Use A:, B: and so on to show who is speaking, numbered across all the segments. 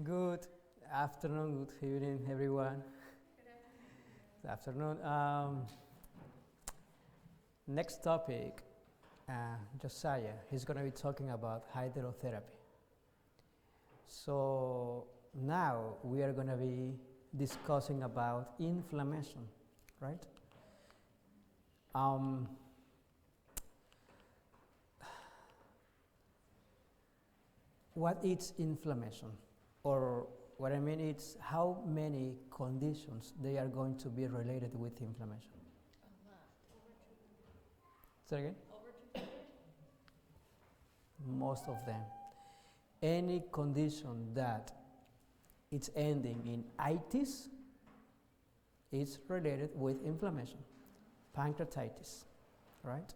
A: Good afternoon, good evening, everyone. Good afternoon. Next topic, Josiah. He's going to be talking about hydrotherapy. So now we are going to be discussing about inflammation, right? What is inflammation? Or what I mean is how many conditions they are going to be related with inflammation. Say again? Most of them. Any condition that it's ending in itis is related with inflammation. Pancreatitis, right?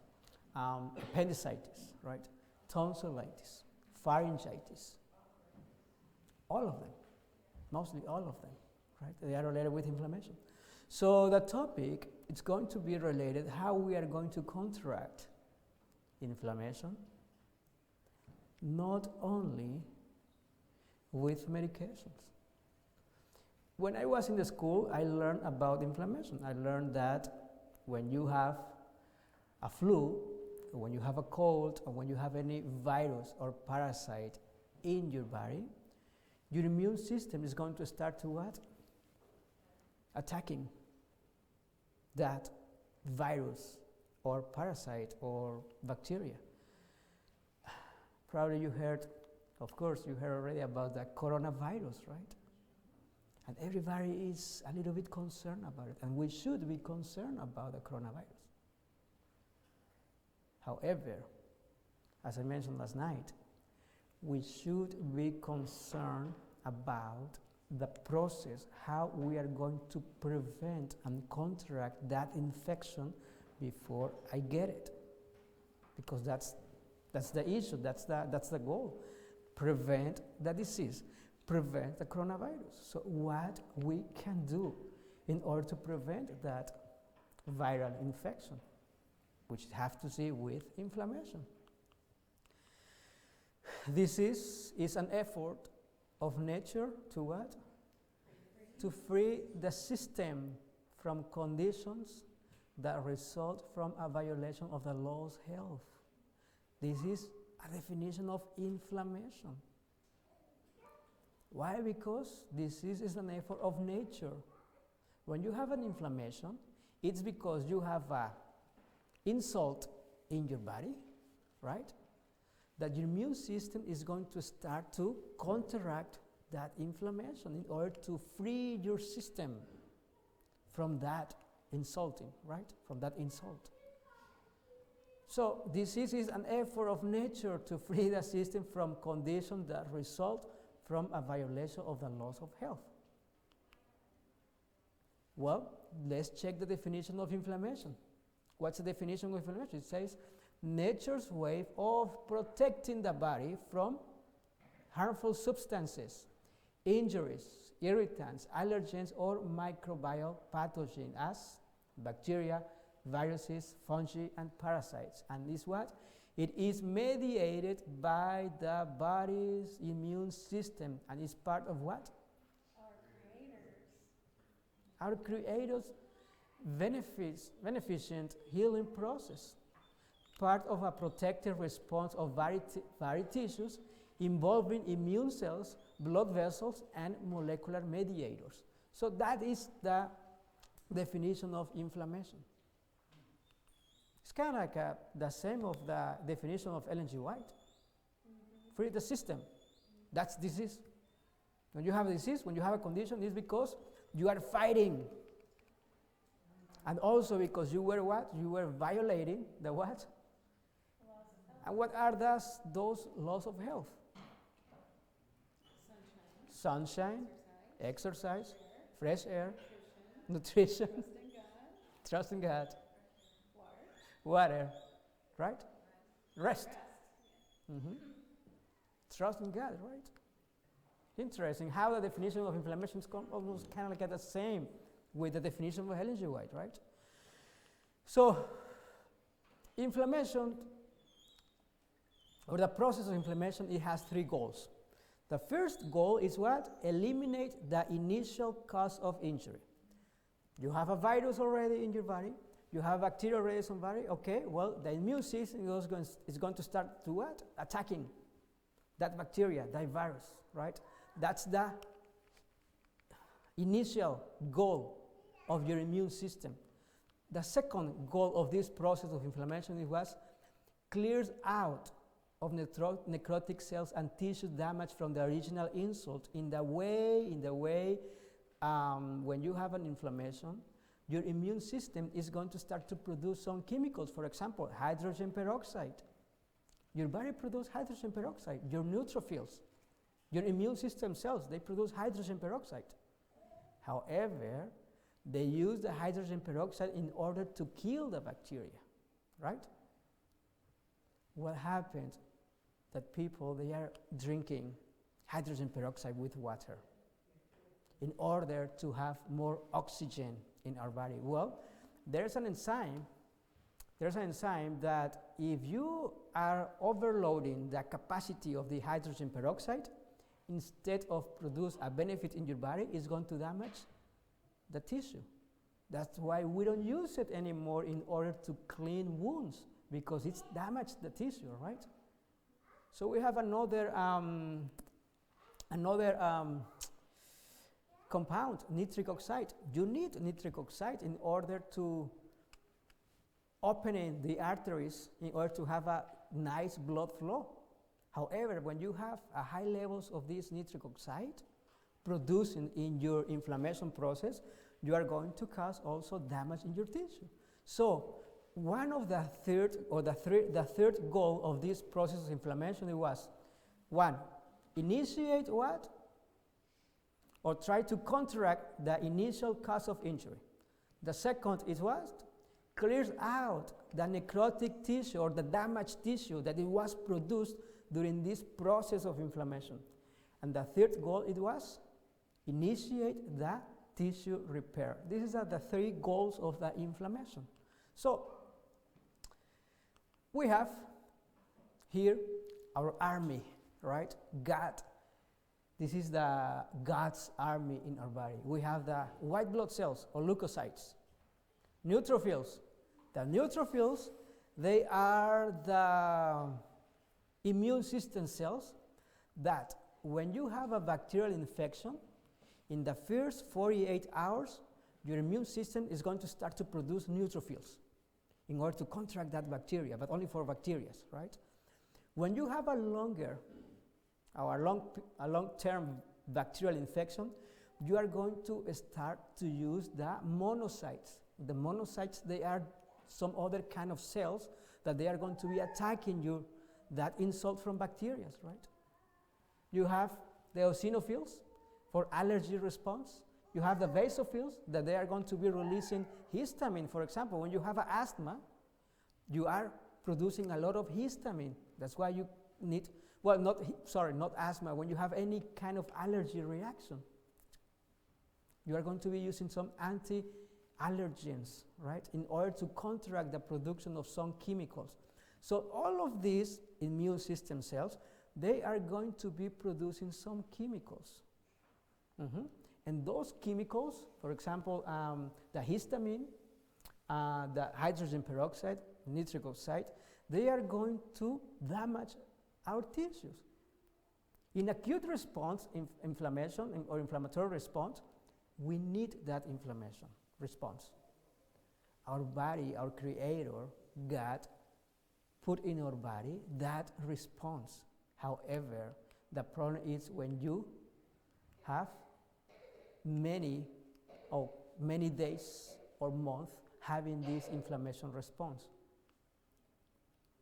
A: Appendicitis, right? Tonsillitis, pharyngitis. All of them, mostly all of them, right? They are related with inflammation. So the topic, it's going to be related how we are going to counteract inflammation, not only with medications. When I was in the school, I learned about inflammation. I learned that when you have a flu, or when you have a cold, or when you have any virus or parasite in your body, your immune system is going to start to what? Attacking that virus or parasite or bacteria. Probably you heard, of course, you heard already about the coronavirus, right? And everybody is a little bit concerned about it, and we should be concerned about the coronavirus. However, as I mentioned last night, we should be concerned about the process, how we are going to prevent and counteract that infection before I get it. Because that's the issue, that's the goal. Prevent the disease, prevent the coronavirus. So what we can do in order to prevent that viral infection, which have to see with inflammation. This is an effort of nature to what? To free the system from conditions that result from a violation of the law's health. This is a definition of inflammation. Why? Because disease is an effort of nature. When you have an inflammation, it's because you have an insult in your body, right? That your immune system is going to start to counteract that inflammation in order to free your system from that insulting, right? From that insult. So disease is an effort of nature to free the system from conditions that result from a violation of the laws of health. Well, let's check the definition of inflammation. What's the definition of inflammation? It says, nature's way of protecting the body from harmful substances, injuries, irritants, allergens, or microbial pathogens as bacteria, viruses, fungi, and parasites. And this what? It is mediated by the body's immune system and is part of what? Our Creator's beneficent healing process. Part of a protective response of varied tissues involving immune cells, blood vessels, and molecular mediators. So that is the definition of inflammation. It's kind of like the same of the definition of Ellen G. White. Free the system. That's disease. When you have a disease, when you have a condition, it's because you are fighting. And also because you were what? You were violating the what? And what are those laws of health? Sunshine, exercise, fresh air, nutrition, trust in God, water, right? Rest. Mm-hmm. Trust in God, right? Interesting how the definition of inflammation is almost kind of like the same with the definition of Ellen G. White, right? So, inflammation, or the process of inflammation, it has three goals. The first goal is what? Eliminate the initial cause of injury. You have a virus already in your body. You have bacteria already in somebody. Okay, well, the immune system is going to start to what? Attacking that bacteria, that virus, right? That's the initial goal of your immune system. The second goal of this process of inflammation was clears out of necrotic cells and tissue damage from the original insult in the way when you have an inflammation, your immune system is going to start to produce some chemicals. For example, hydrogen peroxide. Your body produces hydrogen peroxide. Your neutrophils, your immune system cells, they produce hydrogen peroxide. However, they use the hydrogen peroxide in order to kill the bacteria, right? What happens that people, they are drinking hydrogen peroxide with water in order to have more oxygen in our body. Well, there's an enzyme that if you are overloading the capacity of the hydrogen peroxide, instead of produce a benefit in your body, it's going to damage the tissue. That's why we don't use it anymore in order to clean wounds, because it's damaged the tissue, right? So we have another compound, nitric oxide. You need nitric oxide in order to open the arteries, in order to have a nice blood flow. However, when you have high levels of this nitric oxide produced in your inflammation process, you are going to cause also damage in your tissue. So one of the third goal of this process of inflammation was, one, initiate what? Or try to counteract the initial cause of injury. The second is what? Clears out the necrotic tissue or the damaged tissue that it was produced during this process of inflammation. And the third goal, it was initiate the tissue repair. These are the three goals of the inflammation. So we have here our army, right? God. This is the God's army in our body. We have the white blood cells or leukocytes, neutrophils. The neutrophils, they are the immune system cells that when you have a bacterial infection, in the first 48 hours, your immune system is going to start to produce neutrophils in order to counteract that bacteria, but only for bacteria, right? When you have a long-term bacterial infection, you are going to start to use the monocytes. The monocytes, they are some other kind of cells that they are going to be attacking that insult from bacteria, right? You have the eosinophils for allergy response. You have the basophils that they are going to be releasing histamine. For example, when you have asthma, you are producing a lot of histamine. That's why you need, well, not asthma, when you have any kind of allergy reaction, you are going to be using some anti-allergens, right, in order to counteract the production of some chemicals. So all of these immune system cells, they are going to be producing some chemicals. And those chemicals, for example, the histamine, the hydrogen peroxide, nitric oxide, they are going to damage our tissues. In acute response, inflammation or inflammatory response, we need that inflammation response. Our body, our creator, God, put in our body that response. However, the problem is when you have many days or months having this inflammation response.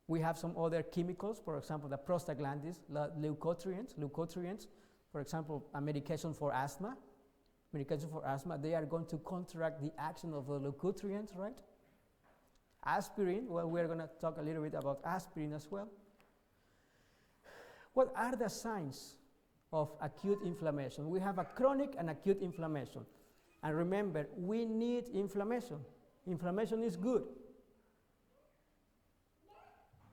A: We have some other chemicals, for example, the prostaglandins, leukotrienes, for example, a medication for asthma, they are going to counteract the action of the leukotrienes, right? Aspirin, well, we're going to talk a little bit about aspirin as well. What are the signs of acute inflammation? We have a chronic and acute inflammation. And remember, we need inflammation. Inflammation is good.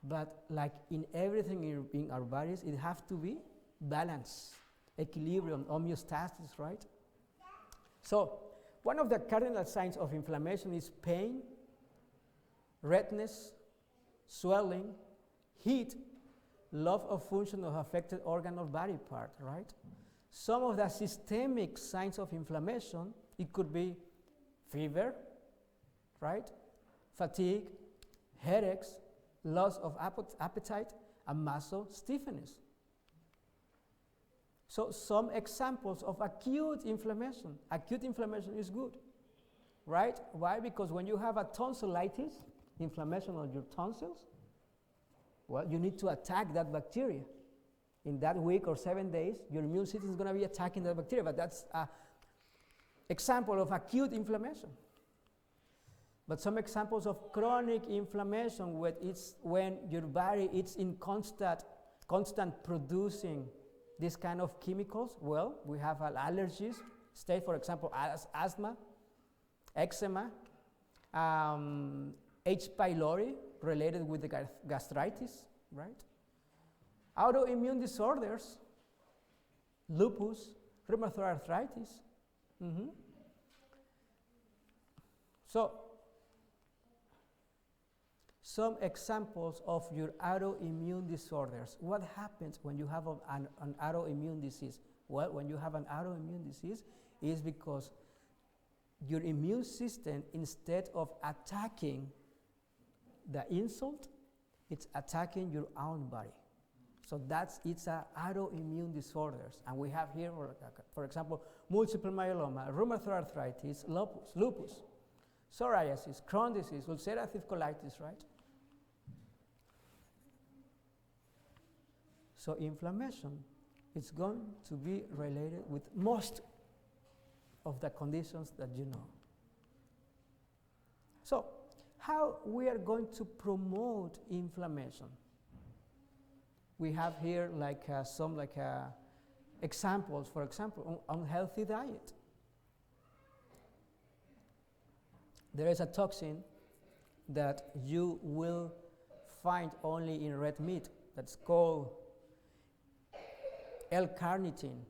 A: But like in everything in our bodies, it has to be balanced. equilibrium, homeostasis, right? So one of the cardinal signs of inflammation is pain, redness, swelling, heat, loss of function of affected organ or body part, right? Some of the systemic signs of inflammation, it could be fever, right? Fatigue, headaches, loss of appetite, and muscle stiffness. So some examples of acute inflammation. Acute inflammation is good, right? Why? Because when you have a tonsillitis, inflammation of your tonsils, well, you need to attack that bacteria. In that week or 7 days, your immune system is going to be attacking that bacteria, but that's an example of acute inflammation. But some examples of chronic inflammation, when your body is in constant producing these kind of chemicals. Well, we have allergies, state, for example, asthma, eczema, H. pylori related with the gastritis, right? Autoimmune disorders, lupus, rheumatoid arthritis. So, some examples of your autoimmune disorders. What happens when you have an autoimmune disease? Well, when you have an autoimmune disease, is because your immune system, instead of attacking the insult, it's attacking your own body. So it's an autoimmune disorders. And we have here, for example, multiple myeloma, rheumatoid arthritis, lupus, psoriasis, Crohn's disease, ulcerative colitis, right? So inflammation is going to be related with most of the conditions that you know. So how we are going to promote inflammation? We have here some examples, for example, unhealthy diet. There is a toxin that you will find only in red meat that's called L-carnitine.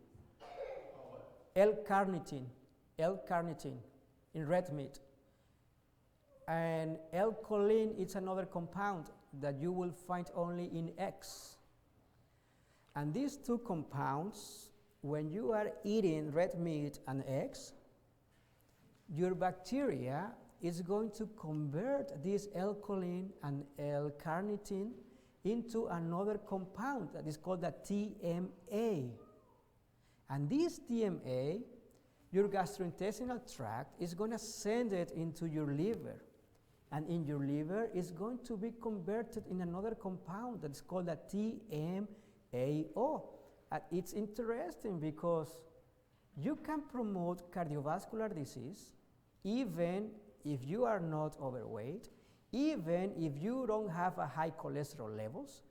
A: L-carnitine in red meat. And L-choline is another compound that you will find only in eggs. And these two compounds, when you are eating red meat and eggs, your bacteria is going to convert this L-choline and L-carnitine into another compound that is called the TMA. And this TMA, your gastrointestinal tract is going to send it into your liver. And in your liver, it's going to be converted in another compound that is called the TMAO. And it's interesting because you can promote cardiovascular disease even if you are not overweight, even if you don't have a high cholesterol levels,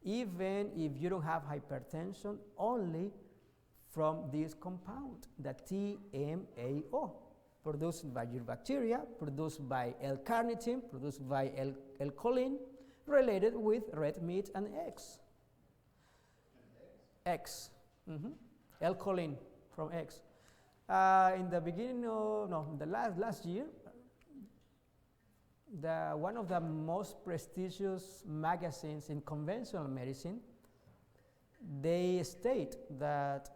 A: even if you don't have hypertension, only from this compound, the TMAO, produced by your bacteria, produced by L-carnitine, produced by L-choline, related with red meat and eggs. Eggs. L-choline from eggs. In the beginning of, the last year, one of the most prestigious magazines in conventional medicine, they state that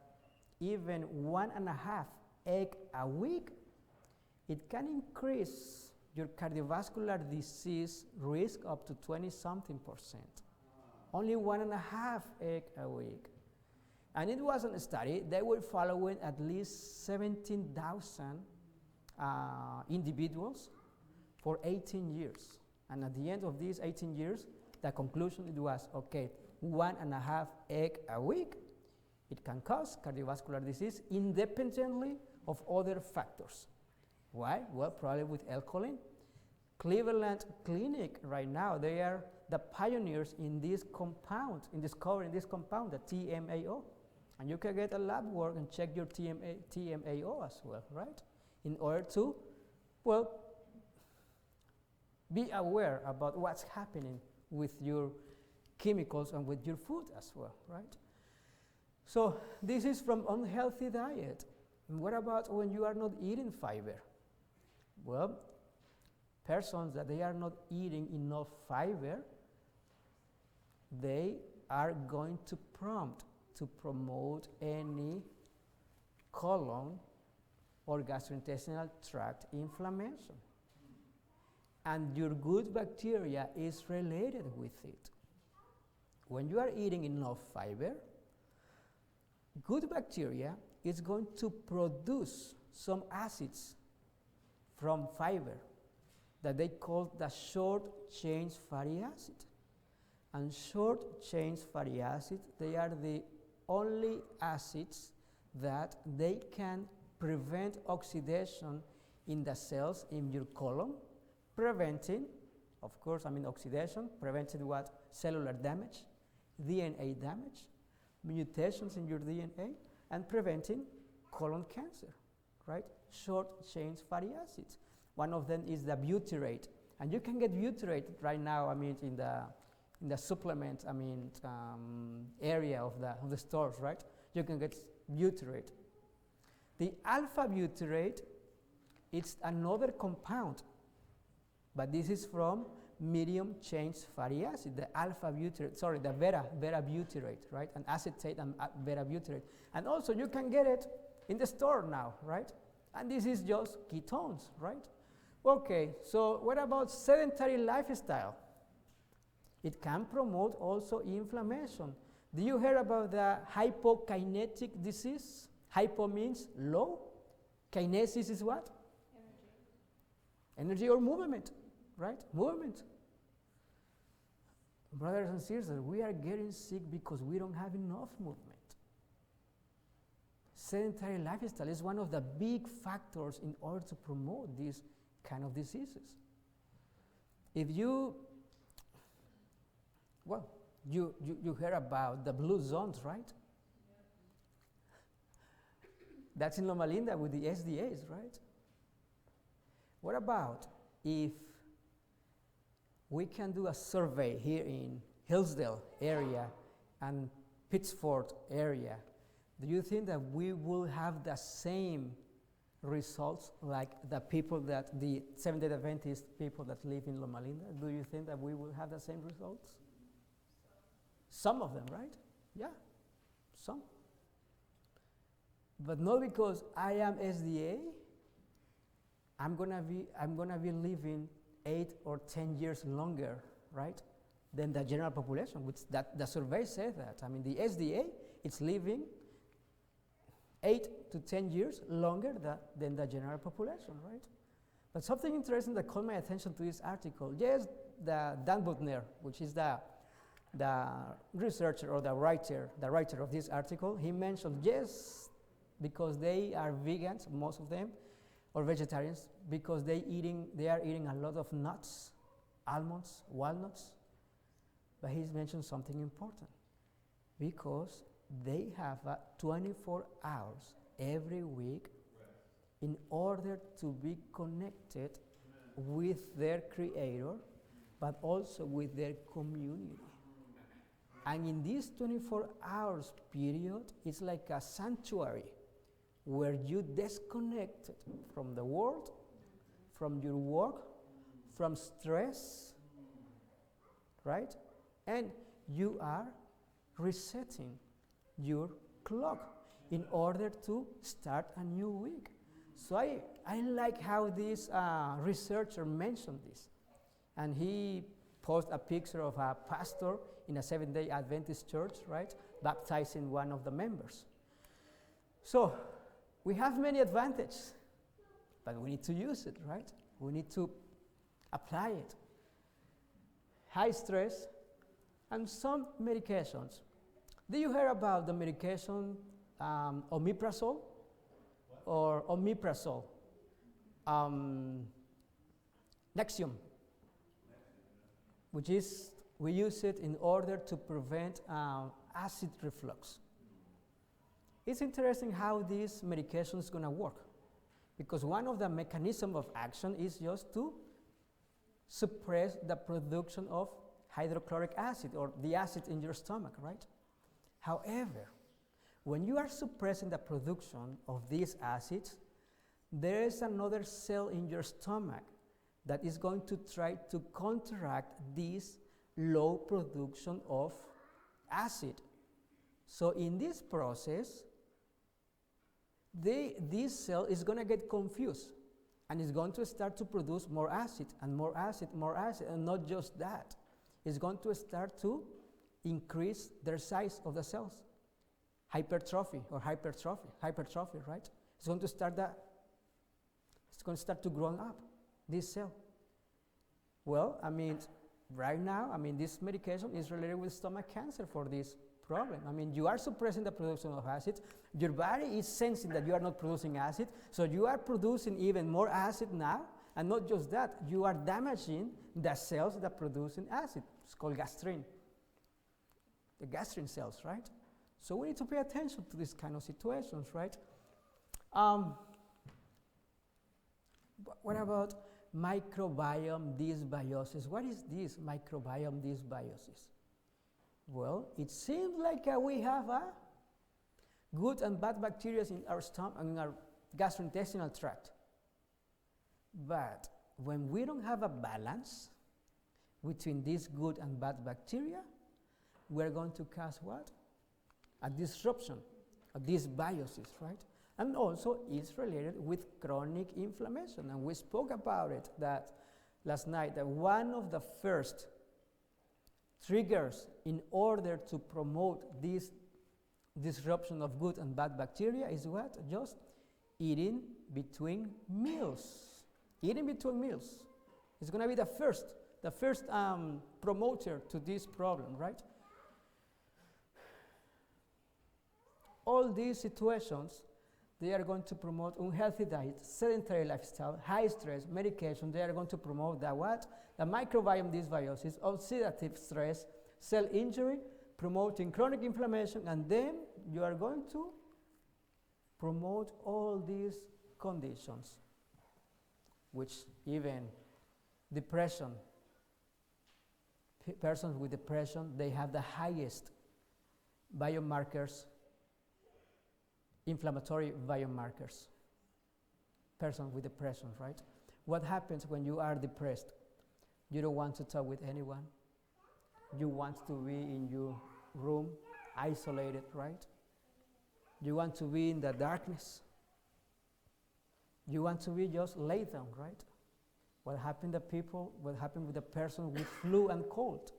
A: even 1.5 egg a week, it can increase your cardiovascular disease risk up to 20-something%. Only 1.5 egg a week. And it wasn't a study. They were following at least 17,000 individuals for 18 years. And at the end of these 18 years, the conclusion it was, okay, 1.5 egg a week, it can cause cardiovascular disease independently of other factors. Why? Well, probably with L-choline. Cleveland Clinic right now, they are the pioneers in this compound, in discovering this compound, the TMAO. And you can get a lab work and check your TMAO as well, right? In order to, well, be aware about what's happening with your chemicals and with your food as well, right? So this is from unhealthy diet. And what about when you are not eating fiber? Well, persons that they are not eating enough fiber, they are going to promote any colon or gastrointestinal tract inflammation. And your good bacteria is related with it. When you are eating enough fiber, good bacteria is going to produce some acids from fiber that they call the short-chain fatty acid. And short-chain fatty acids, they are the only acids that they can prevent oxidation in the cells in your colon, preventing, of course, oxidation, preventing what? Cellular damage, DNA damage, mutations in your DNA, and preventing colon cancer, right? Short-chain fatty acids. One of them is the butyrate, and you can get butyrate right now, in the supplement, area of the stores, right? You can get butyrate. The alpha butyrate, it's another compound, but this is from medium chain fatty acid, the alpha butyrate, the beta butyrate, right? And acetate and beta butyrate. And also you can get it in the store now, right? And this is just ketones, right? Okay, so what about sedentary lifestyle? It can promote also inflammation. Do you hear about the hypokinetic disease? Hypo means low. Kinesis is what? Energy or movement, right? Movement. Brothers and sisters, we are getting sick because we don't have enough movement. Sedentary lifestyle is one of the big factors in order to promote these kind of diseases. If you hear about the blue zones, right? That's in Loma Linda with the SDAs, right? What about if we can do a survey here in Hillsdale area and Pittsford area? Do you think that we will have the same results like the Seventh-day Adventist people that live in Loma Linda? Do you think that we will have the same results? Some of them, right? Yeah, some. But not because I am SDA, I'm gonna be living 8 or 10 years longer, right, than the general population, which the survey says that. The SDA is living 8 to 10 years longer than the general population, right? But something interesting that caught my attention to this article, yes, the Dan Butner, which is the researcher or the writer of this article, he mentioned, yes, because they are vegans, most of them, or vegetarians, because they are eating a lot of nuts, almonds, walnuts. But he's mentioned something important, because they have 24 hours every week in order to be connected with their Creator, but also with their community. And in this 24 hours period, it's like a sanctuary where you disconnected from the world, from your work, from stress, right? And you are resetting your clock in order to start a new week. So I like how this researcher mentioned this. And he posted a picture of a pastor in a Seventh-day Adventist church, right, baptizing one of the members. So we have many advantages, but we need to use it, right? We need to apply it. High stress and some medications. Do you hear about the medication omeprazole or omeprazole? Nexium, which is, we use it in order to prevent acid reflux. It's interesting how this medication is going to work, because one of the mechanisms of action is just to suppress the production of hydrochloric acid, or the acid in your stomach, right? However, When you are suppressing the production of these acids, there is another cell in your stomach that is going to try to counteract this low production of acid. So in this process, this cell is going to get confused and is going to start to produce more acid and more acid, more acid, and not just that. It's going to start to increase their size of the cells. Hypertrophy, right? It's going to start to grow up, this cell. Well, I mean, right now, this medication is related with stomach cancer for this problem. You are suppressing the production of acid. Your body is sensing that you are not producing acid, so you are producing even more acid now, and not just that, you are damaging the cells that produce acid. It's called gastrin, the gastrin cells, right? So we need to pay attention to these kind of situations, right? What about microbiome dysbiosis? What is this microbiome dysbiosis? Well, it seems like we have good and bad bacteria in our stomach and in our gastrointestinal tract. But when we don't have a balance between these good and bad bacteria, we're going to cause what? A disruption of dysbiosis, right? And also it's related with chronic inflammation. And we spoke about it that last night, that one of the first triggers in order to promote this disruption of good and bad bacteria is what? Just eating between meals. Eating between meals. It's going to be the first promoter to this problem, right? All these situations, they are going to promote unhealthy diet, sedentary lifestyle, high stress, medication. They are going to promote the what? The microbiome dysbiosis, oxidative stress, cell injury, promoting chronic inflammation, and then you are going to promote all these conditions, which even depression, persons with depression, they have the highest biomarkers, inflammatory biomarkers. Person with depression, right? What happens when you are depressed? You don't want to talk with anyone. You want to be in your room, isolated, right? You want to be in the darkness. You want to be just lay down, right? What happened to people? What happened with the person with flu and cold?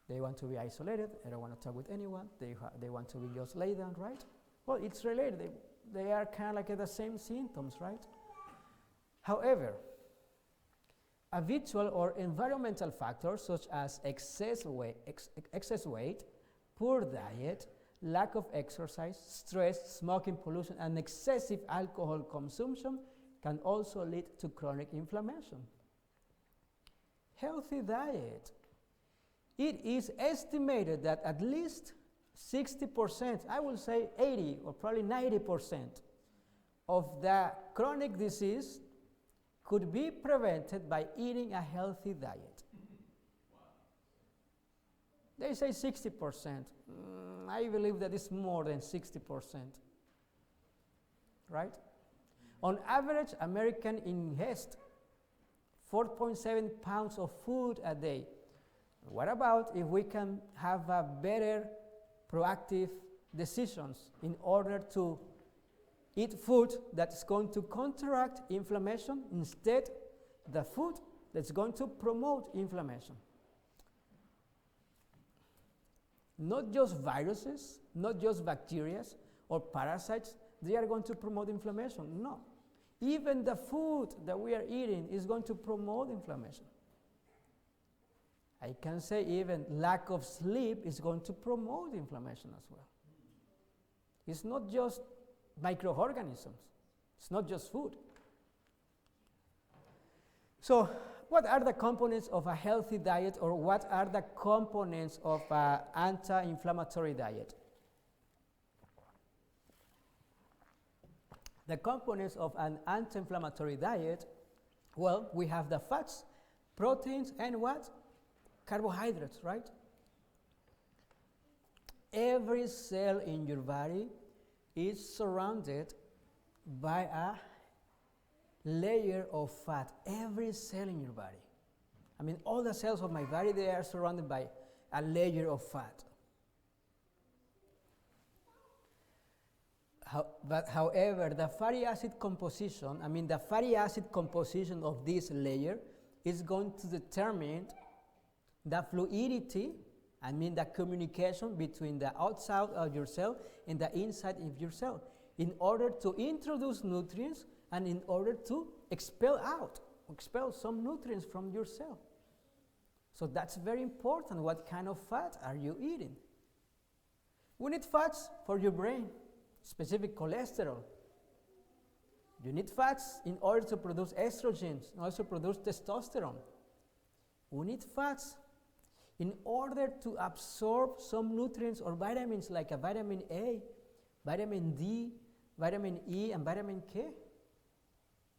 A: They want to be isolated. They don't want to talk with anyone. They want to be just lay down, right? Well, it's related. They are kind of like the same symptoms, right? However, habitual or environmental factors such as excess weight, poor diet, lack of exercise, stress, smoking, pollution, and excessive alcohol consumption can also lead to chronic inflammation. Healthy diet. It is estimated that at least 60%, I will say 80 or probably 90% of the chronic disease could be prevented by eating a healthy diet. They say 60%. I believe that it's more than 60%, right? On average, Americans ingest 4.7 pounds of food a day. What about if we can have a better proactive decisions in order to eat food that's going to counteract inflammation instead the food that's going to promote inflammation? Not just viruses, not just bacteria or parasites, they are going to promote inflammation. No. Even the food that we are eating is going to promote inflammation. I can say even lack of sleep is going to promote inflammation as well. It's not just microorganisms. It's not just food. So, what are the components of a healthy diet, or what are the components of an anti-inflammatory diet? The components of an anti-inflammatory diet, well, we have the fats, proteins, and what? Carbohydrates, right? every cell in your body is surrounded by a layer of fat. Every cell in your body. I mean, all the cells of my body, they are surrounded by a layer of fat. However, the fatty acid composition, the fatty acid composition of this layer is going to determine the fluidity, the communication between the outside of your cell and the inside of your cell, in order to introduce nutrients and in order to expel some nutrients from your cell. So that's very important. What kind of fat are you eating? We need fats for your brain, specific cholesterol. You need fats in order to produce estrogens, in order to produce testosterone. We need fats in order to absorb some nutrients or vitamins like a vitamin A, vitamin D, vitamin E, and vitamin K.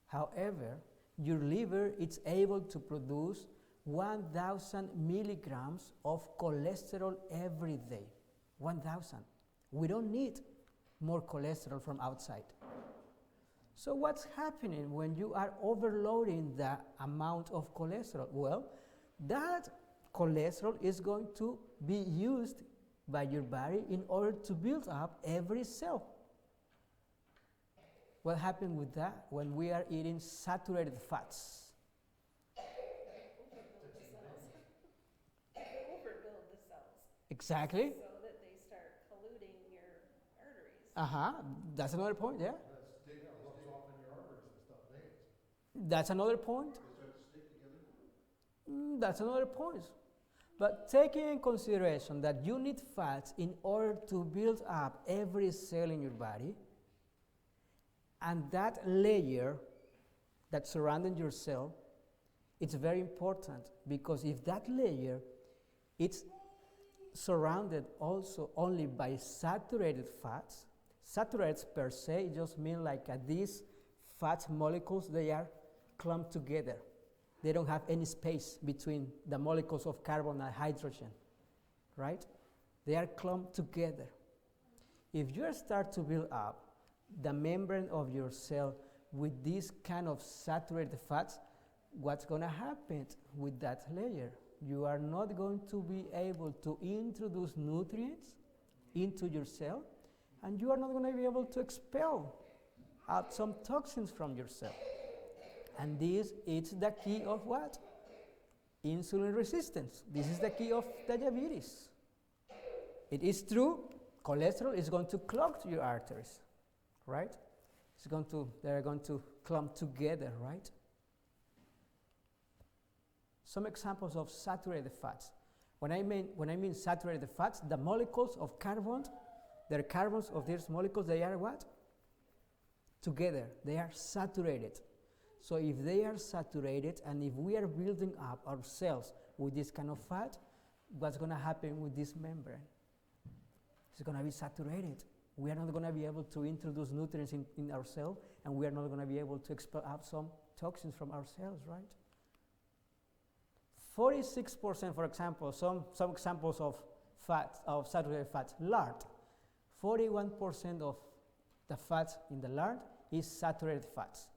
A: However, your liver is able to produce 1,000 milligrams of cholesterol every day. 1,000. We don't need more cholesterol from outside. So what's happening when you are overloading the amount of cholesterol? Well, that cholesterol is going to be used by your body in order to build up every cell. What happens with that when we are eating saturated fats?
B: Overbuild the cells.
A: Exactly.
B: So that they start polluting your arteries.
A: That's another point, yeah.
C: That rubs off in your arteries and stuff, veins.
A: That's another point.
C: They start to stick together.
A: That's another point. But taking in consideration that you need fats in order to build up every cell in your body, and that layer that surrounding your cell, it's very important, because if that layer it's surrounded also only by saturated fats, saturated per se just mean like these fat molecules, they are clumped together. They don't have any space between the molecules of carbon and hydrogen, right? They are clumped together. If you start to build up the membrane of your cell with this kind of saturated fats, what's going to happen with that layer? You are not going to be able to introduce nutrients into your cell, and you are not going to be able to expel out some toxins from your cell. And this is the key of what? Insulin resistance. This is the key of diabetes. It is true, cholesterol is going to clog your arteries, right? They're going to clump together, right? Some examples of saturated fats. When I mean saturated fats, the molecules of carbon, the carbons of these molecules, they are what? Together. They are saturated. So if they are saturated, and if we are building up our cells with this kind of fat, what's going to happen with this membrane? It's going to be saturated. We are not going to be able to introduce nutrients in our cell, and we are not going to be able to expel out some toxins from our cells, right? 46%, for example, some examples of fats, of saturated fats. Lard, 41% of the fats in the lard is saturated fats.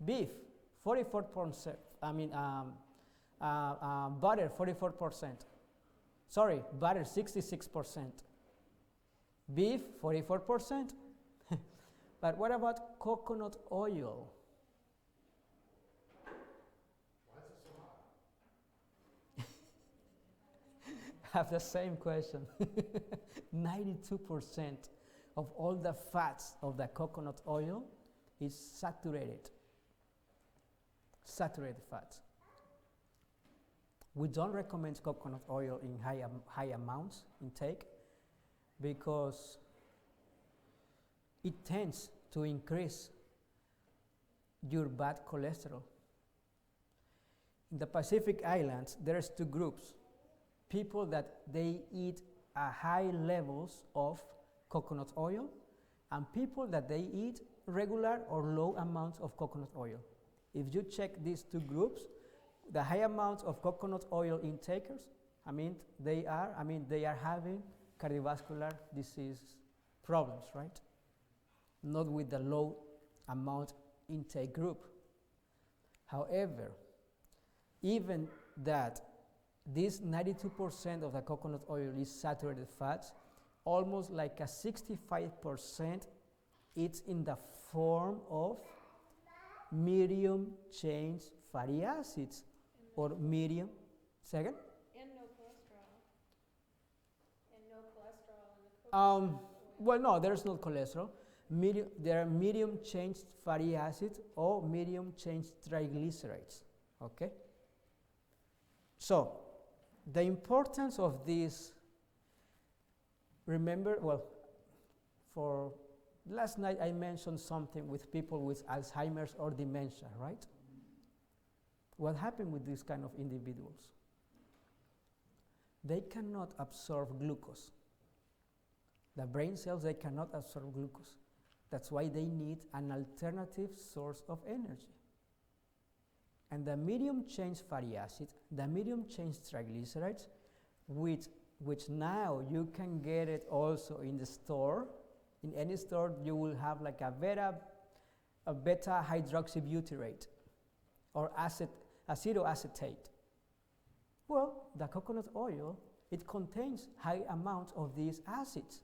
A: Beef, 44%. Butter, 44%. Sorry, butter, 66%. Beef, 44%. But what about coconut oil?
C: Why is it so high?
A: Have the same question. 92% of all the fats of the coconut oil is saturated. Saturated fats. We don't recommend coconut oil in high amounts intake, because it tends to increase your bad cholesterol. In the Pacific Islands, there's two groups. People that they eat high levels of coconut oil, and people that they eat regular or low amounts of coconut oil. If you check these two groups, the high amounts of coconut oil intakers, they are having cardiovascular disease problems, right? Not with the low amount intake group. However, even that this 92% of the coconut oil is saturated fats, almost like a 65% it's in the form of medium chain fatty acids or medium, second?
B: And no cholesterol. And no cholesterol in the coconut oil.
A: Well, no, there's no cholesterol. There are medium chain fatty acids or medium chain triglycerides, okay? So, the importance of this, remember, well, for last night I mentioned something with people with Alzheimer's or dementia, right? What happened with these kind of individuals? They cannot absorb glucose. The brain cells, they cannot absorb glucose. That's why they need an alternative source of energy. And the medium chain fatty acids, the medium chain triglycerides, which now you can get it also in the store. In any store, you will have like a beta hydroxybutyrate or acetoacetate. Well, the coconut oil, it contains high amounts of these acids.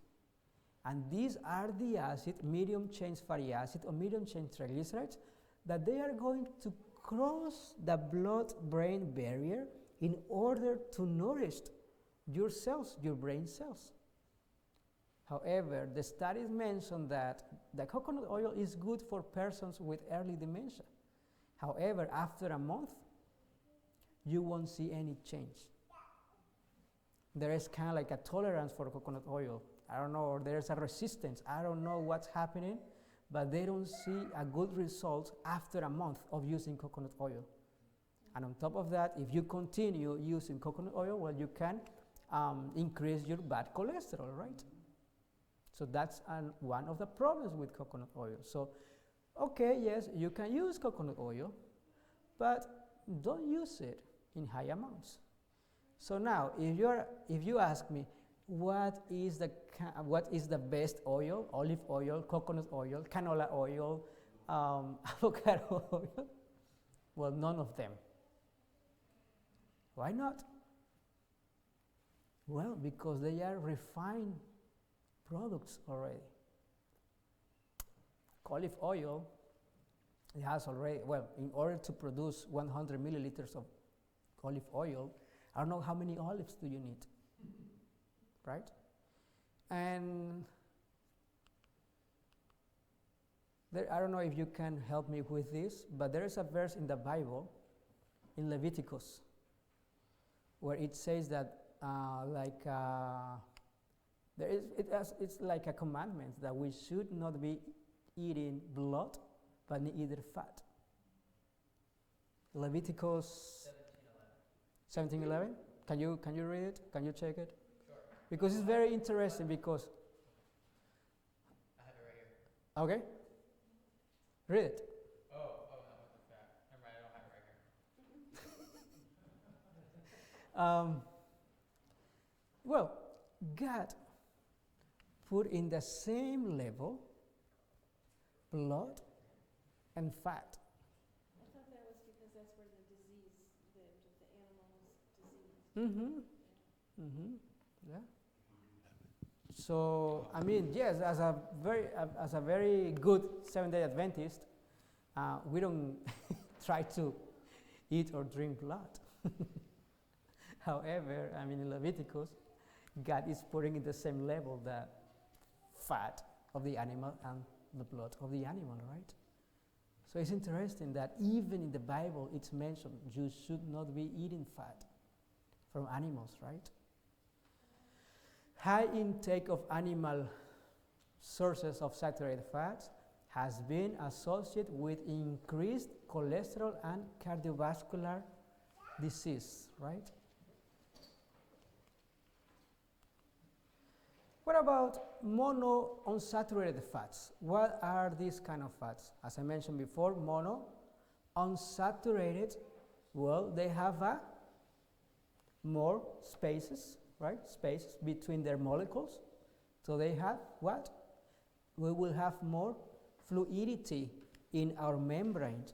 A: And these are the acid, medium chain fatty acid or medium chain triglycerides, that they are going to cross the blood-brain barrier in order to nourish your cells, your brain cells. However, the studies mention that the coconut oil is good for persons with early dementia. However, after a month, you won't see any change. There is kind of like a tolerance for coconut oil. I don't know, or there's a resistance. I don't know what's happening, but they don't see a good result after a month of using coconut oil. And on top of that, if you continue using coconut oil, well, you can increase your bad cholesterol, right? So that's one of the problems with coconut oil. So, okay, yes, you can use coconut oil, but don't use it in high amounts. So now, if you ask me, what is the best oil? Olive oil, coconut oil, canola oil, avocado oil? Well, none of them. Why not? Well, because they are refined products already. Olive oil, it has already, well, in order to produce 100 milliliters of olive oil, I don't know how many olives do you need, right? And there, I don't know if you can help me with this, but there is a verse in the Bible, in Leviticus, where it says that it's like a commandment that we should not be eating blood, but either fat. Leviticus 17:11. Can you read it? Can you check it?
D: Sure.
A: Because it's very interesting. Because
D: I have it right here.
A: okay, read it.
D: Oh, not with the fat. Never mind, I don't have it right here.
A: Well, God put in the same level blood and fat.
B: I thought that was because that's where the disease lived, if the animal was diseased.
A: Yeah. So I mean, yes, as a very good Seventh-day Adventist, we don't try to eat or drink blood. However, I mean, in Leviticus, God is putting in the same level the fat of the animal and the blood of the animal, right? So it's interesting that even in the Bible, it's mentioned you should not be eating fat from animals, right? High intake of animal sources of saturated fats has been associated with increased cholesterol and cardiovascular disease, right? What about monounsaturated fats? What are these kind of fats? As I mentioned before, monounsaturated, well, they have more spaces right? Spaces between their molecules. So they have what? We will have more fluidity in our membrane.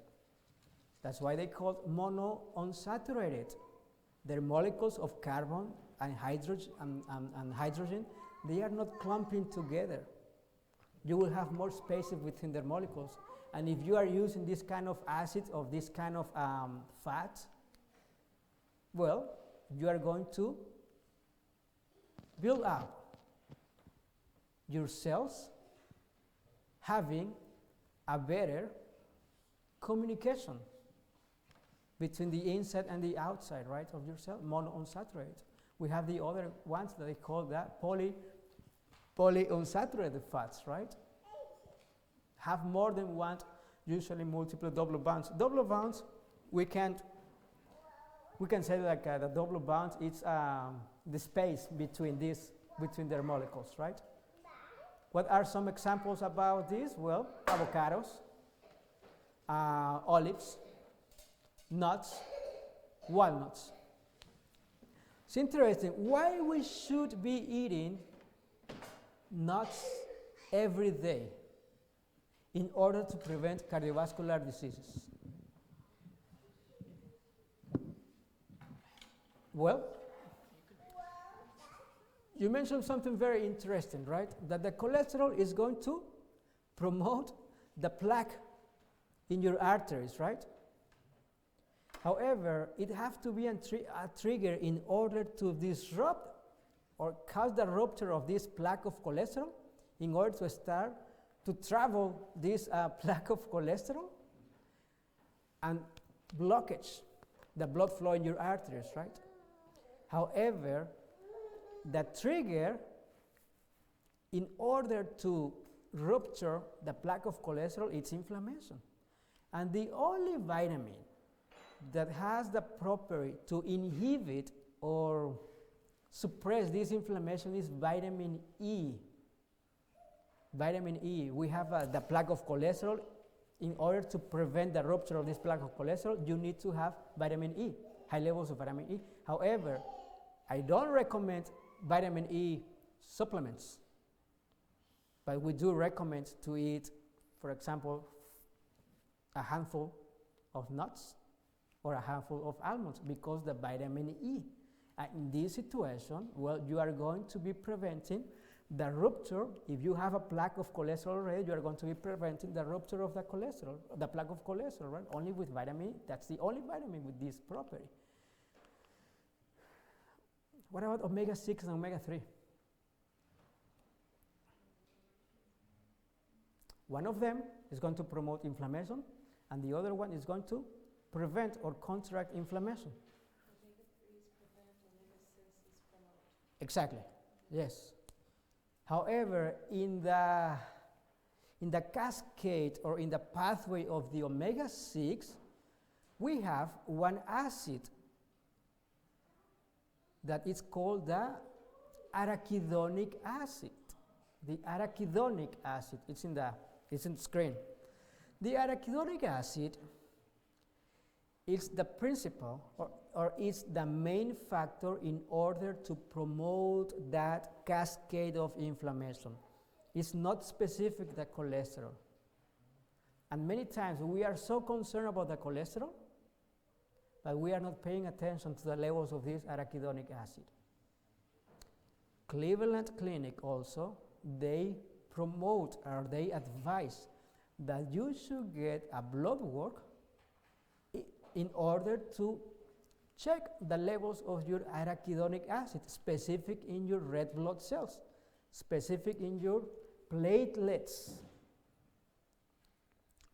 A: That's why they call monounsaturated. Their molecules of carbon and hydrogen, they are not clumping together. You will have more spaces within their molecules. And if you are using this kind of acid or this kind of fat, well, you are going to build up your cells having a better communication between the inside and the outside, right, of your cell, monounsaturated. We have the other ones that they call that polyunsaturated fats, right? Have more than one, usually multiple double bonds. Double bonds, we can say like the double bonds, it's the space between their molecules, right? What are some examples about this? Well, avocados, olives, nuts, walnuts. It's interesting why we should be eating nuts every day in order to prevent cardiovascular diseases. Well, you mentioned something very interesting, right? That the cholesterol is going to promote the plaque in your arteries, right? However, it has to be a trigger in order to disrupt or cause the rupture of this plaque of cholesterol in order to start to travel this plaque of cholesterol and blockage the blood flow in your arteries, right? However, the trigger in order to rupture the plaque of cholesterol is inflammation. And the only vitamin that has the property to inhibit or suppress this inflammation is vitamin E. Vitamin E, we have the plaque of cholesterol. In order to prevent the rupture of this plaque of cholesterol, you need to have vitamin E, high levels of vitamin E. However, I don't recommend vitamin E supplements, but we do recommend to eat, for example, a handful of nuts or a handful of almonds because the vitamin E. In this situation, well, you are going to be preventing the rupture. If you have a plaque of cholesterol already, you are going to be preventing the rupture of the cholesterol, the plaque of cholesterol, right? Only with vitamin E. That's the only vitamin with this property. What about omega-6 and omega-3? One of them is going to promote inflammation, and the other one is going to prevent or counteract inflammation.
B: Omega-3s prevent, omega-6s promote.
A: Exactly, yes. However, in the cascade or in the pathway of the omega-6, we have one acid that is called the arachidonic acid. The arachidonic acid, it's in the screen. The arachidonic acid is the principal or is the main factor in order to promote that cascade of inflammation. It's not specific the cholesterol. And many times we are so concerned about the cholesterol that we are not paying attention to the levels of this arachidonic acid. Cleveland Clinic also, they promote or they advise that you should get a blood work in order to check the levels of your arachidonic acid, specific in your red blood cells, specific in your platelets.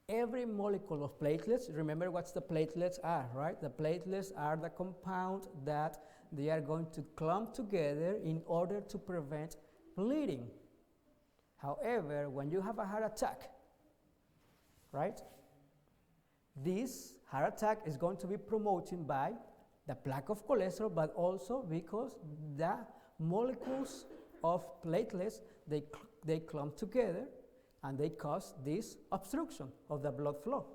A: Every molecule of platelets, remember what the platelets are, right? The platelets are the compound that they are going to clump together in order to prevent bleeding. However, when you have a heart attack, right? This heart attack is going to be promoted by the plaque of cholesterol, but also because the molecules of platelets, they clump together and they cause this obstruction of the blood flow.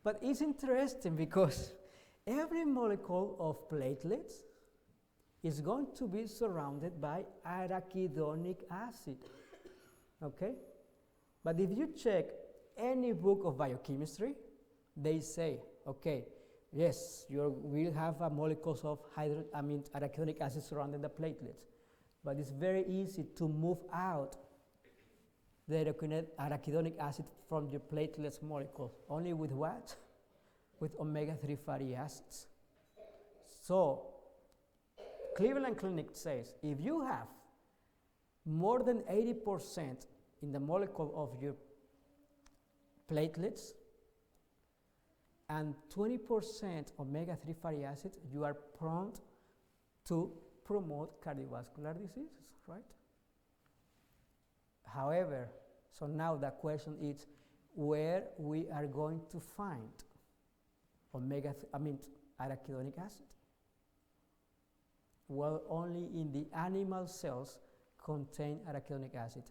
A: But it's interesting because every molecule of platelets is going to be surrounded by arachidonic acid. Okay? But if you check any book of biochemistry, they say, okay, yes, you will have molecules of arachidonic acid surrounding the platelets, but it's very easy to move out the arachidonic acid from your platelets molecule. Only with what? With omega-3 fatty acids. So, Cleveland Clinic says if you have more than 80% in the molecule of your platelets and 20% omega-3 fatty acids, you are prone to promote cardiovascular diseases, right? However, so now the question is where we are going to find arachidonic acid. Well, only in the animal cells contain arachidonic acid.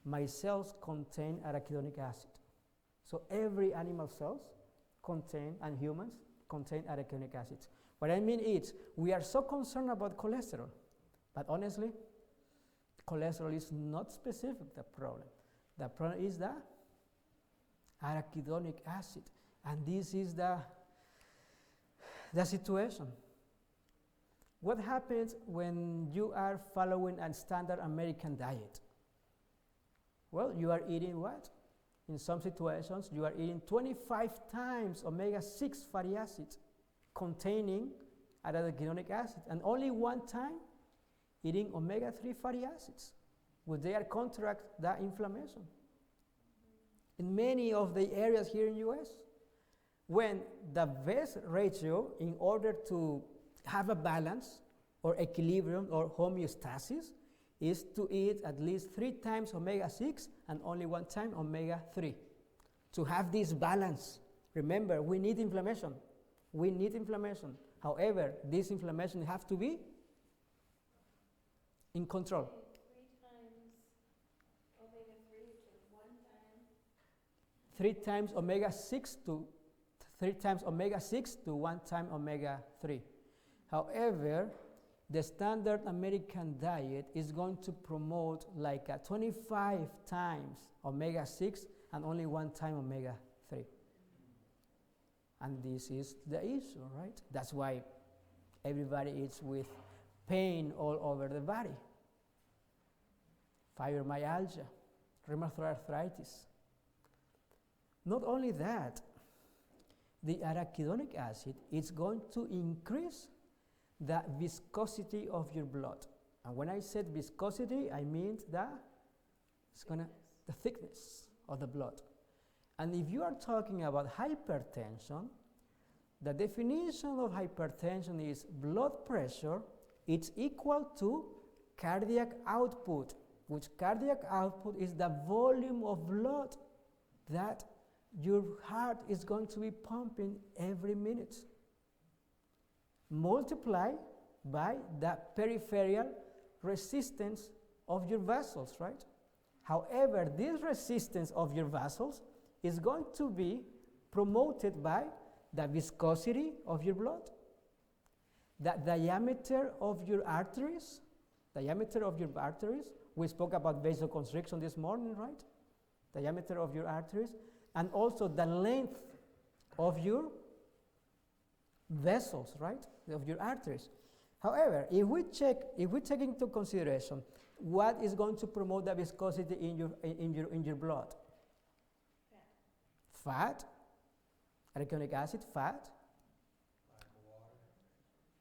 A: My cells contain arachidonic acid. So every animal cells contain, and humans contain arachidonic acid. What I mean is, we are so concerned about cholesterol, but honestly, cholesterol is not specific the problem. The problem is the arachidonic acid, and this is the situation. What happens when you are following a standard American diet? Well, you are eating what? In some situations, you are eating 25 times omega-6 fatty acids containing arachidonic acid, and only one time eating omega-3 fatty acids, which they are counteract the inflammation. In many of the areas here in US, when the best ratio in order to have a balance or equilibrium or homeostasis is to eat at least 3 times omega-6 and only 1 time omega-3. To have this balance, remember, we need inflammation. We need inflammation. However, this inflammation has to be in control. 3 times omega-6 to 3 times omega-6 to 1 time omega-3. However, the standard American diet is going to promote like 25 times omega-6 and only 1 time omega-3. And this is the issue, right? That's why everybody eats with pain all over the body. Fibromyalgia, rheumatoid arthritis. Not only that, the arachidonic acid is going to increase the viscosity of your blood. And when I said viscosity, I mean the thickness of the blood. And if you are talking about hypertension, the definition of hypertension is blood pressure. It's equal to cardiac output, which cardiac output is the volume of blood that your heart is going to be pumping every minute, multiply by the peripheral resistance of your vessels, right? However, this resistance of your vessels is going to be promoted by the viscosity of your blood, the diameter of your arteries, we spoke about vasoconstriction this morning, right? Diameter of your arteries, and also the length of your vessels, right? Of your arteries. However, if we take into consideration what is going to promote the viscosity in your blood, fat, arachidonic acid, fat,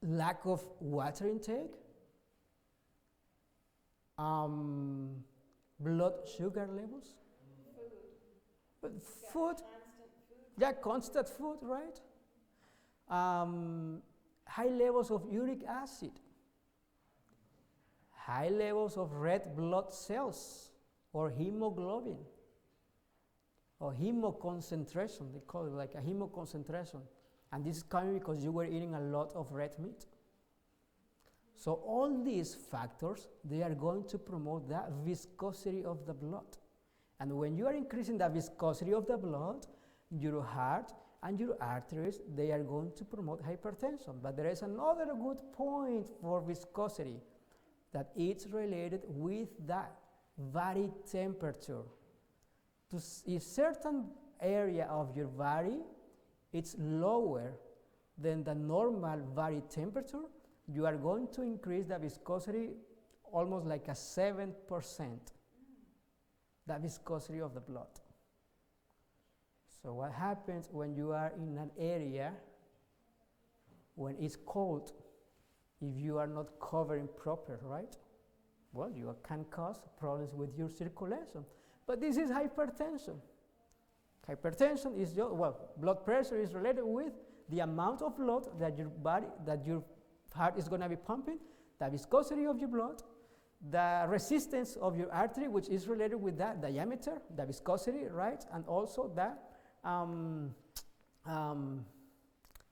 A: lack of water intake, blood sugar levels, food, constant food, right? High levels of uric acid, high levels of red blood cells or hemoglobin, or hemoconcentration, they call it like a hemoconcentration. And this is coming because you were eating a lot of red meat. So all these factors, they are going to promote the viscosity of the blood. And when you are increasing the viscosity of the blood, your heart and your arteries, they are going to promote hypertension. But there is another good point for viscosity, that it's related with that body temperature. If certain area of your body it's lower than the normal body temperature, you are going to increase the viscosity almost like a 7%, the viscosity of the blood. So what happens when you are in an area when it's cold, if you are not covering proper, right? Well, you can cause problems with your circulation. But this is hypertension. Hypertension is blood pressure is related with the amount of blood that your heart is going to be pumping, the viscosity of your blood, the resistance of your artery, which is related with that diameter, the viscosity, right? And also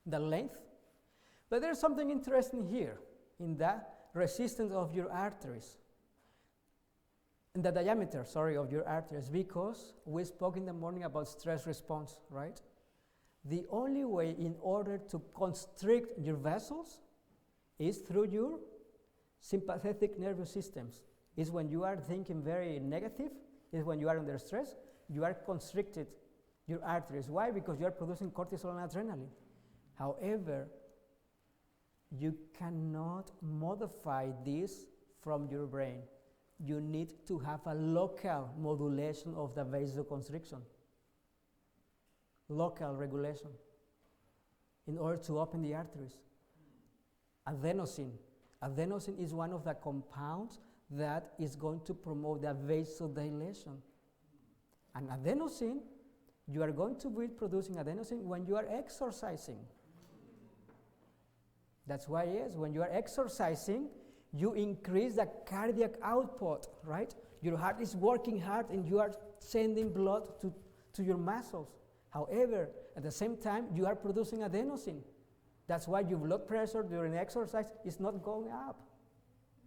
A: the length. But there's something interesting here in the resistance of your arteries, in the diameter, of your arteries, because we spoke in the morning about stress response, right? The only way in order to constrict your vessels is through your sympathetic nervous systems. Is when you are thinking very negative, is when you are under stress, you are constricted your arteries. Why? Because you are producing cortisol and adrenaline. However, you cannot modify this from your brain. You need to have a local modulation of the vasoconstriction, local regulation, in order to open the arteries. Adenosine. Adenosine is one of the compounds that is going to promote the vasodilation. And adenosine, you are going to be producing adenosine when you are exercising. That's why, yes, when you are exercising, you increase the cardiac output, right? Your heart is working hard and you are sending blood to your muscles. However, at the same time, you are producing adenosine. That's why your blood pressure during exercise is not going up.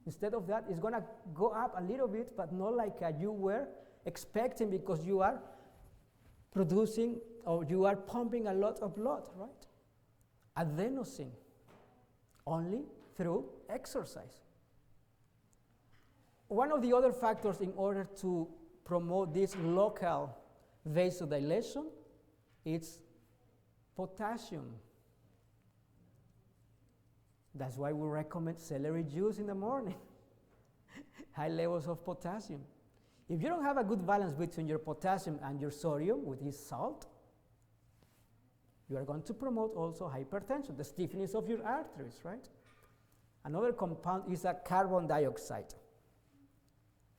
A: Instead of that, it's going to go up a little bit, but not like you were expecting, because you are producing or you are pumping a lot of blood, right? Adenosine, only through exercise. One of the other factors in order to promote this local vasodilation is potassium. That's why we recommend celery juice in the morning. High levels of potassium. If you don't have a good balance between your potassium and your sodium, with this salt, you are going to promote also hypertension, the stiffness of your arteries, right? Another compound is a carbon dioxide.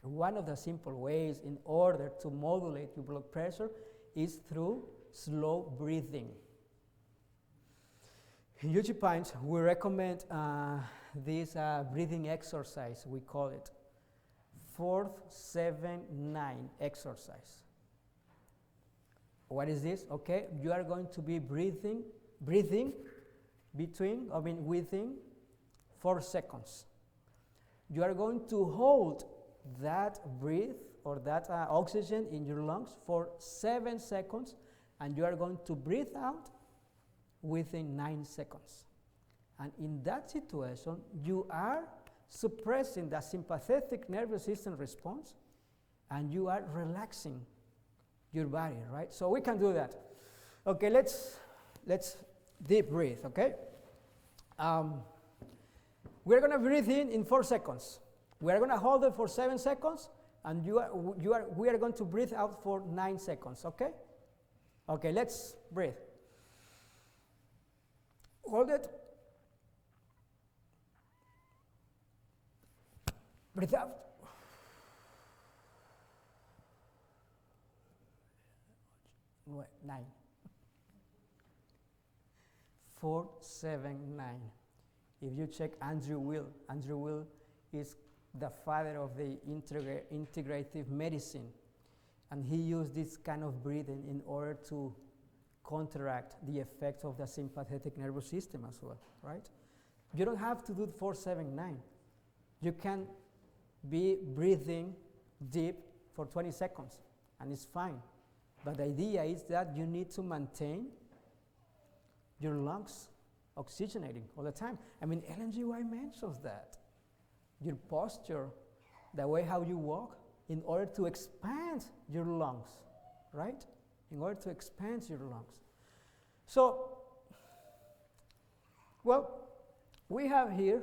A: One of the simple ways in order to modulate your blood pressure is through slow breathing. In UG Pines, we recommend this breathing exercise. We call it 4-7-9 exercise. What is this? Okay, you are going to be breathing within 4 seconds. You are going to hold that breath or that oxygen in your lungs for 7 seconds, and you are going to breathe out within 9 seconds. And in that situation, you are suppressing the sympathetic nervous system response, and you are relaxing your body, right? So we can do that. Okay, let's deep breathe, okay? We're going to breathe in 4 seconds. We are going to hold it for 7 seconds, and we are going to breathe out for 9 seconds, okay? Okay, let's breathe. Hold it. Breathe out. Wait, 9. 4, 7, 9. If you check Andrew Will is the father of the integrative medicine, and he used this kind of breathing in order to counteract the effects of the sympathetic nervous system as well, right? You don't have to do 4, 7, 9. You can be breathing deep for 20 seconds, and it's fine. But the idea is that you need to maintain your lungs oxygenating all the time. I mean, Ellen G. White mentions that. Your posture, the way how you walk, in order to expand your lungs, right? In order to expand your lungs. So, well, we have here,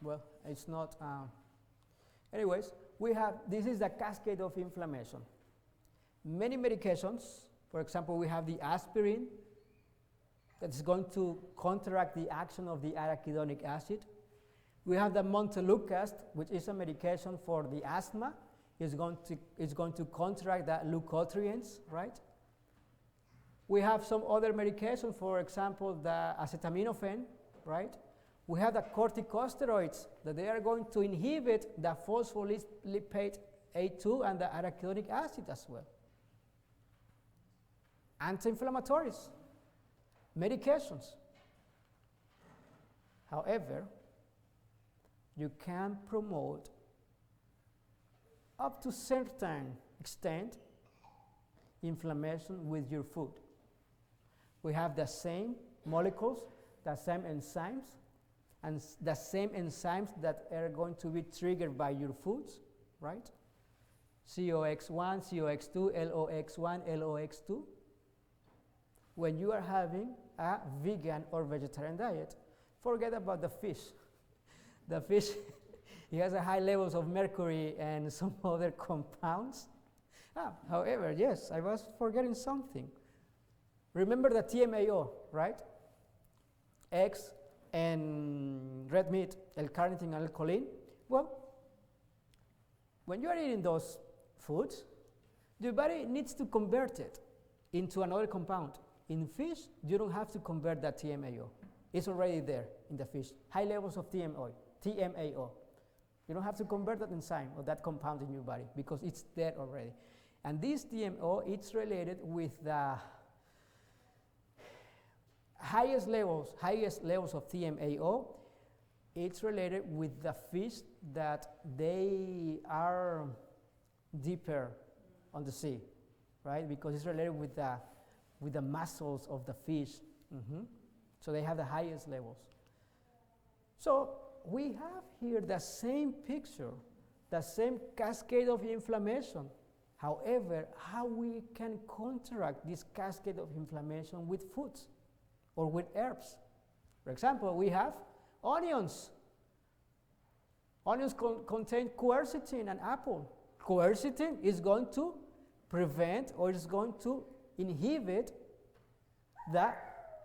A: well, it's not, anyways, we have, this is the cascade of inflammation. Many medications, for example, we have the aspirin that's going to counteract the action of the arachidonic acid. We have the montelukast, which is a medication for the asthma. It's going to counteract the leukotrienes, right? We have some other medication, for example, the acetaminophen, right? We have the corticosteroids, that they are going to inhibit the phospholipid A2 and the arachidonic acid as well. Anti-inflammatories, medications. However, you can promote up to certain extent inflammation with your food. We have the same molecules, the same enzymes, and the same enzymes that are going to be triggered by your foods, right? COX1, COX2, LOX1, LOX2. When you are having a vegan or vegetarian diet, forget about the fish. The fish, it has a high levels of mercury and some other compounds. However, yes, I was forgetting something. Remember the TMAO, right? Eggs and red meat, L-carnitine and L-choline. Well, when you are eating those foods, your body needs to convert it into another compound. In fish, you don't have to convert that TMAO. It's already there in the fish. High levels of TMAO. You don't have to convert that enzyme or that compound in your body because it's there already. And this TMAO, it's related with the highest levels of TMAO. It's related with the fish that they are deeper on the sea, right? Because it's related with the muscles of the fish. So they have the highest levels. So we have here the same picture, the same cascade of inflammation. However, how we can counteract this cascade of inflammation with foods or with herbs. For example, we have onions. Onions contain quercetin and apple. Quercetin is going to prevent or is going to inhibit the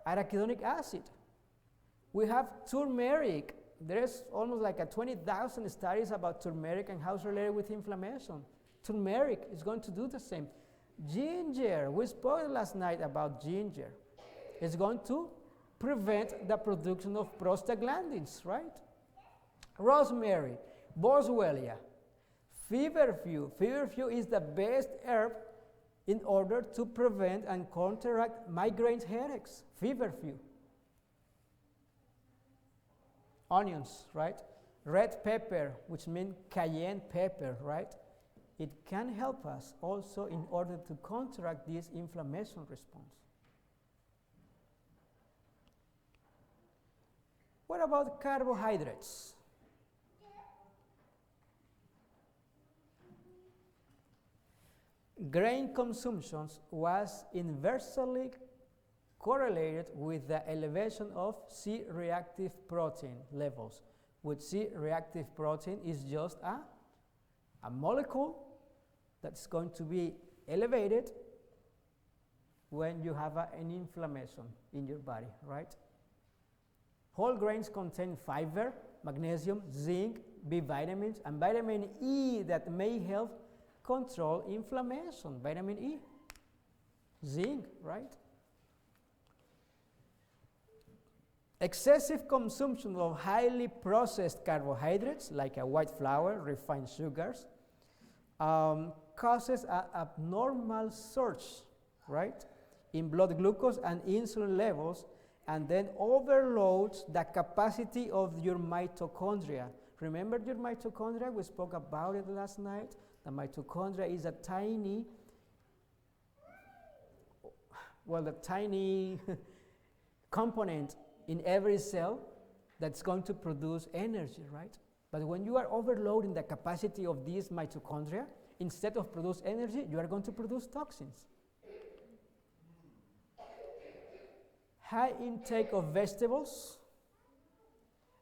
A: arachidonic acid. We have turmeric. There's almost like 20,000 studies about turmeric and how it's related with inflammation. Turmeric is going to do the same. Ginger, we spoke last night about ginger. It's going to prevent the production of prostaglandins, right? Rosemary, boswellia, feverfew. Feverfew is the best herb in order to prevent and counteract migraine headaches. Feverfew. Onions, right? Red pepper, which means cayenne pepper, right? It can help us also in order to counteract this inflammation response. What about carbohydrates? Grain consumption was inversely correlated with the elevation of C-reactive protein levels, which C-reactive protein is just a molecule that's going to be elevated when you have an inflammation in your body, right? Whole grains contain fiber, magnesium, zinc, B vitamins, and vitamin E that may help control inflammation. Vitamin E, zinc, right? Excessive consumption of highly processed carbohydrates, like a white flour, refined sugars, causes an abnormal surge, right, in blood glucose and insulin levels, and then overloads the capacity of your mitochondria. Remember your mitochondria? We spoke about it last night. The mitochondria is a tiny well, the tiny component in every cell that's going to produce energy, right? But when you are overloading the capacity of these mitochondria, instead of produce energy, you are going to produce toxins. High intake of vegetables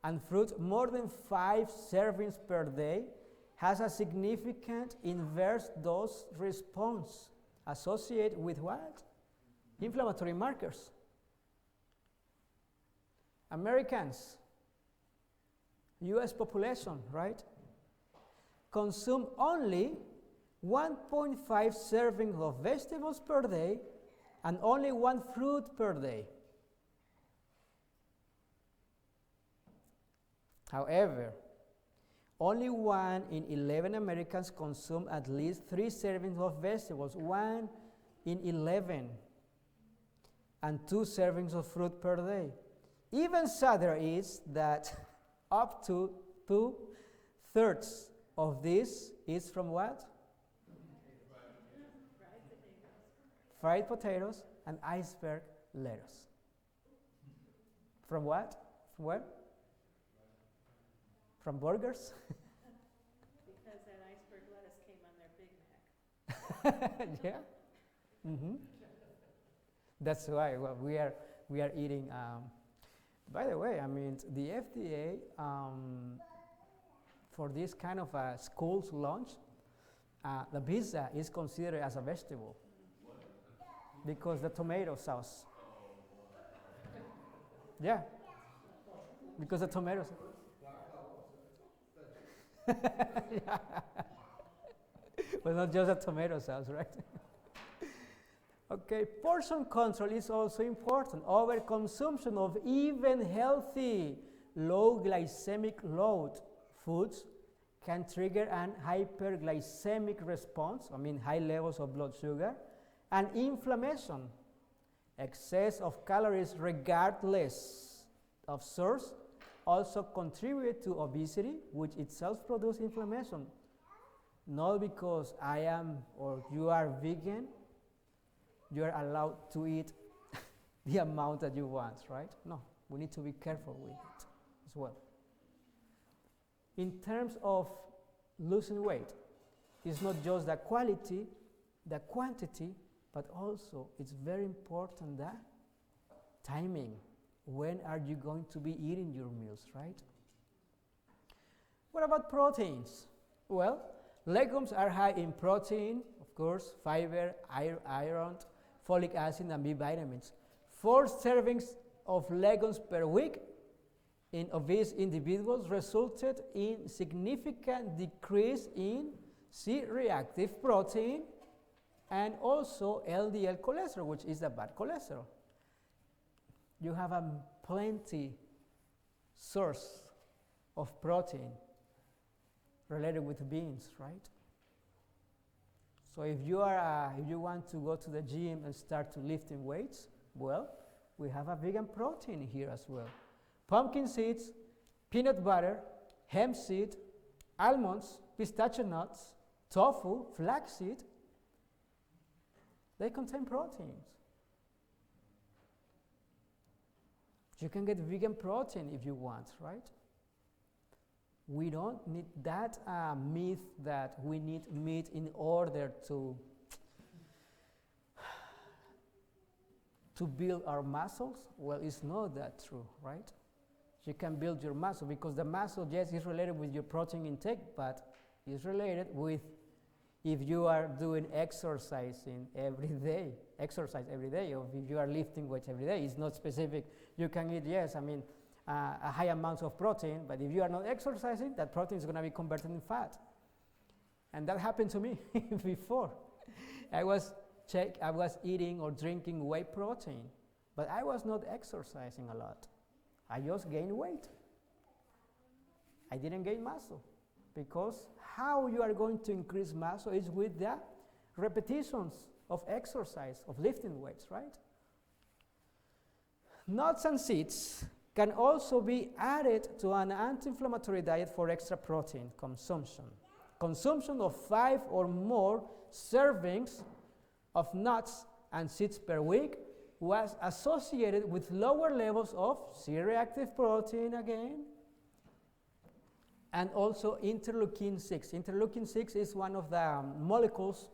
A: and fruit, more than 5 servings per day, has a significant inverse dose response associated with what? Inflammatory markers. Americans, US population, right, consume only 1.5 servings of vegetables per day and only 1 fruit per day. However, only 1 in 11 Americans consume at least 3 servings of vegetables, 1 in 11, and 2 servings of fruit per day. Even sadder is that up to 2/3 of this is from what? Fried potatoes and iceberg lettuce. From what? From where? From burgers?
B: Because that iceberg lettuce came on their Big Mac.
A: Yeah. Mm-hmm. That's why we are eating. By the way, I mean the FDA for this kind of a school's lunch, the pizza is considered as a vegetable because the tomato sauce. Yeah, because the tomato sauce. Yeah. But not just a tomato sauce, right? Okay, portion control is also important. Overconsumption of even healthy, low glycemic load foods can trigger an hyperglycemic response, high levels of blood sugar, and inflammation. Excess of calories, regardless of source, also contribute to obesity, which itself produces inflammation. Not because I am or you are vegan, you are allowed to eat the amount that you want, right? No, we need to be careful with it as well. In terms of losing weight, it's not just the quality, the quantity, but also it's very important that timing. When are you going to be eating your meals, right? What about proteins? Well, legumes are high in protein, of course, fiber, iron, folic acid, and B vitamins. 4 servings of legumes per week in obese individuals resulted in significant decrease in C-reactive protein and also LDL cholesterol, which is the bad cholesterol. You have a plenty source of protein related with beans, right? So if you want to go to the gym and start to lifting weights, well, we have a vegan protein here as well. Pumpkin seeds, peanut butter, hemp seed, almonds, pistachio nuts, tofu, flaxseed, they contain proteins. You can get vegan protein if you want, right? We don't need that myth that we need meat in order to build our muscles. Well, it's not that true, right? You can build your muscle because the muscle, yes, is related with your protein intake, but it's related with if you are doing exercise every day, or if you are lifting weights every day. It's not specific. You can eat, yes, a high amount of protein, but if you are not exercising, that protein is going to be converted in fat. And that happened to me before. I was eating or drinking whey protein, but I was not exercising a lot. I just gained weight. I didn't gain muscle because how you are going to increase muscle is with the repetitions of exercise, of lifting weights, right? Nuts and seeds can also be added to an anti-inflammatory diet for extra protein consumption. Consumption of 5 or more servings of nuts and seeds per week was associated with lower levels of C-reactive protein again, and also interleukin 6. Interleukin 6 is one of the molecules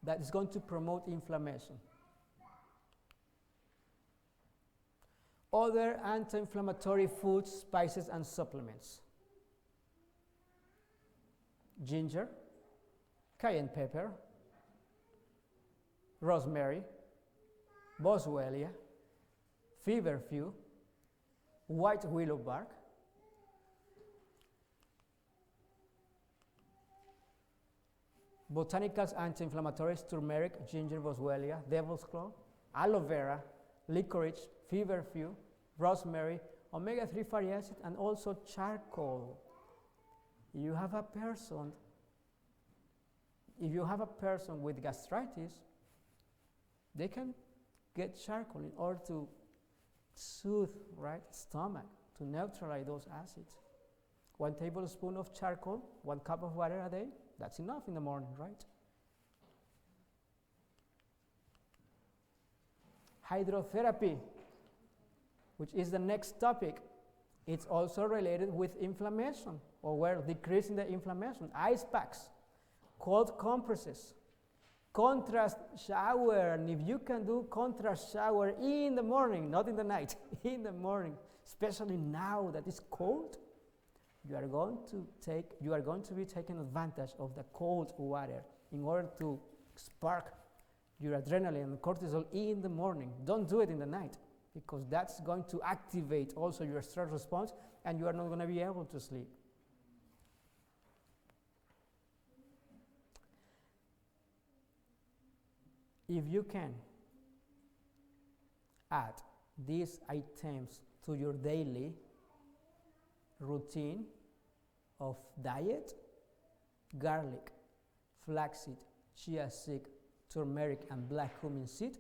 A: that is going to promote inflammation. Other anti-inflammatory foods, spices, and supplements. Ginger, cayenne pepper, rosemary, boswellia, feverfew, white willow bark, botanicals, anti-inflammatories, turmeric, ginger, boswellia, devil's claw, aloe vera, licorice, feverfew, rosemary, omega-3 fatty acid, and also charcoal. If you have a person with gastritis, they can get charcoal in order to soothe, right, stomach, to neutralize those acids. 1 tablespoon of charcoal, 1 cup of water a day, that's enough in the morning, right? Hydrotherapy, which is the next topic, it's also related with inflammation, or we're decreasing the inflammation. Ice packs, cold compresses, contrast shower, and if you can do contrast shower in the morning, not in the night, in the morning, especially now that it's cold, you are going to be taking advantage of the cold water in order to spark your adrenaline and cortisol in the morning. Don't do it in the night, because that's going to activate also your stress response, and you are not going to be able to sleep. If you can add these items to your daily routine of diet: garlic, flaxseed, chia seed, turmeric, and black cumin seed,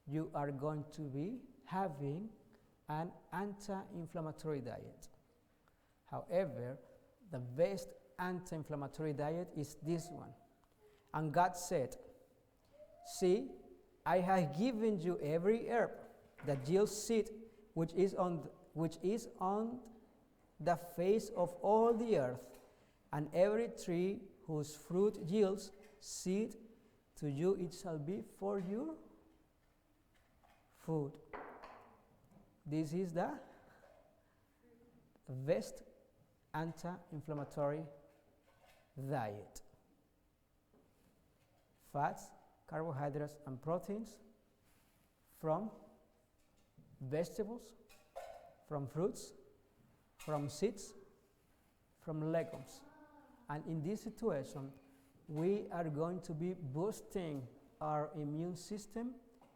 A: you are going to be having an anti-inflammatory diet. However, the best anti-inflammatory diet is this one. And God said, "See, I have given you every herb that yields seed, which is on the face of all the earth, and every tree whose fruit yields seed, to you it shall be for your food." This is the best anti-inflammatory diet. Fats, carbohydrates, and proteins from vegetables, from fruits, from seeds, from legumes. And in this situation, we are going to be boosting our immune system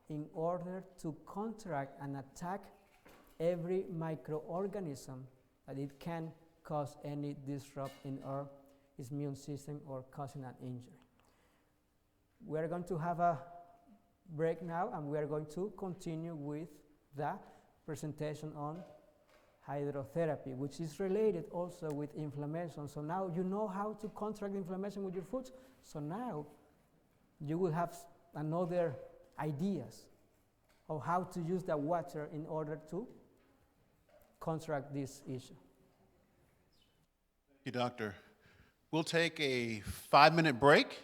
A: in order to counteract and attack every microorganism that it can cause any disrupt in our immune system or causing an injury. We are going to have a break now, and we are going to continue with the presentation on hydrotherapy, which is related also with inflammation. So now you know how to counteract inflammation with your foods. So now you will have another ideas of how to use the water in order to counteract this issue.
E: Thank you, Doctor. We'll take a 5-minute break,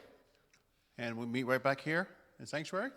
E: and we'll meet right back here in Sanctuary.